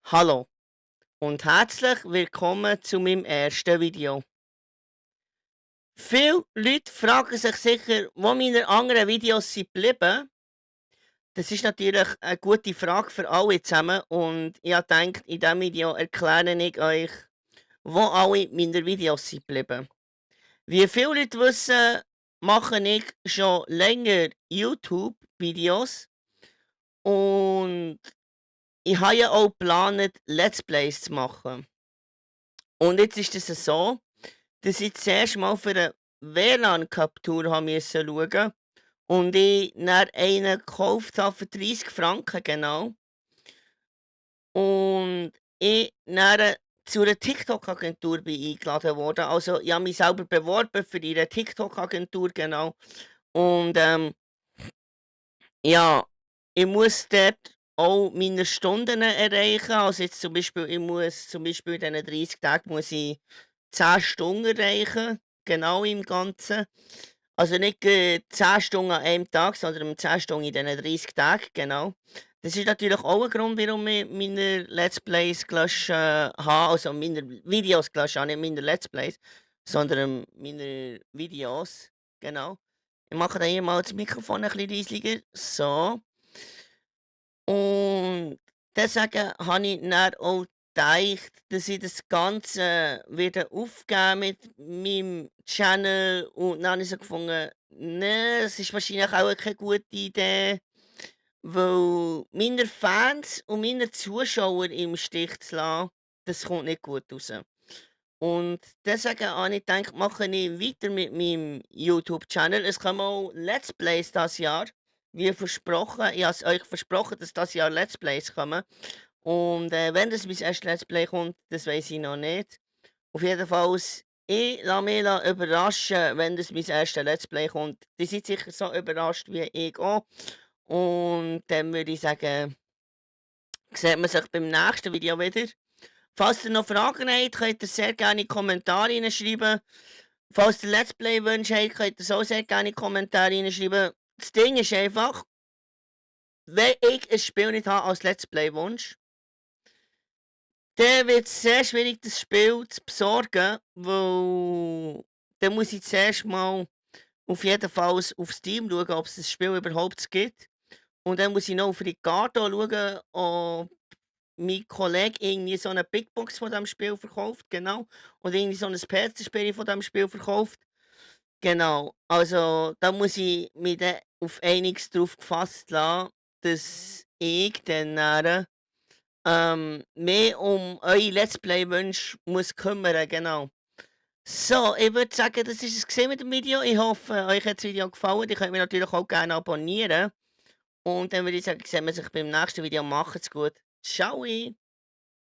Hallo und herzlich willkommen zu meinem ersten Video. Viele Leute fragen sich sicher, wo meine anderen Videos sind geblieben. Das ist natürlich eine gute Frage für alle zusammen und ich habe gedacht, in diesem Video erkläre ich euch, wo alle meine Videos sind geblieben. Wie viele Leute wissen, mache ich schon länger YouTube-Videos und ich habe ja auch geplant, Let's Plays zu machen. Und jetzt ist es so, dass ich zuerst mal für 'ne WLAN-Kaptur schauen musste und ich dann einen gekauft habe für 30 Franken, genau. Und ich dann zu einer TikTok-Agentur bin eingeladen worden. Also, ich habe mich selber beworben für ihre TikTok-Agentur, genau. Und, ja, ich muss dort auch meine Stunden erreichen. Also, jetzt zum Beispiel ich muss zum Beispiel in diesen 30 Tagen muss ich 10 Stunden erreichen, genau im Ganzen. Also nicht 10 Stunden an einem Tag, sondern 10 Stunden in diesen 30 Tagen, genau. Das ist natürlich auch ein Grund, warum ich meine Let's Plays gelöscht, habe, also meine Videos gelöscht habe, nicht meine Let's Plays, sondern meine Videos, genau. Ich mache dann hier mal das Mikrofon ein bisschen leisiger, so. Und deswegen habe ich dann auch gedacht, dass ich das Ganze wieder aufgeben mit meinem Channel und dann habe ich so gefunden, ne, es ist wahrscheinlich auch keine gute Idee, weil meine Fans und meine Zuschauer im Stich zu lassen, das kommt nicht gut raus. Und deswegen habe ich gedacht, mache ich weiter mit meinem YouTube-Channel. Es kommen auch Let's Plays dieses Jahr, wie versprochen. Ich habe es euch versprochen, dass dieses Jahr Let's Plays kommen. Und wenn das mein erstes Let's Play kommt, das weiß ich noch nicht. Auf jeden Fall, ich lasse mich überraschen, wenn das mein erstes Let's Play kommt. Die sind sicher so überrascht wie ich auch. Und dann würde ich sagen, sieht man sich beim nächsten Video wieder. Falls ihr noch Fragen habt, könnt ihr sehr gerne in die Kommentare hineinschreiben. Falls ihr Let's Play Wünsche habt, könnt ihr es auch sehr gerne in die Kommentare hineinschreiben. Das Ding ist einfach, wenn ich ein Spiel nicht habe als Let's Play Wunsch, dann wird es sehr schwierig, das Spiel zu besorgen, weil dann muss ich zuerst mal auf jeden Fall auf Steam schauen, ob es das Spiel überhaupt gibt. Und dann muss ich noch auf Ricardo schauen, ob mein Kollege irgendwie so eine Big Box von dem Spiel verkauft, genau. Und irgendwie so ein PC-Spiel von dem Spiel verkauft. Genau. Also, da muss ich mich dann auf einiges drauf gefasst lassen, dass ich dann nachher, mehr um eure Let's Play-Wünsche muss kümmern, genau. So, ich würde sagen, das ist es gewesen mit dem Video. Ich hoffe, euch hat das Video gefallen. Ihr könnt mich natürlich auch gerne abonnieren. Und dann würde ich sagen, sehen wir sich beim nächsten Video. Macht's gut. Ciao.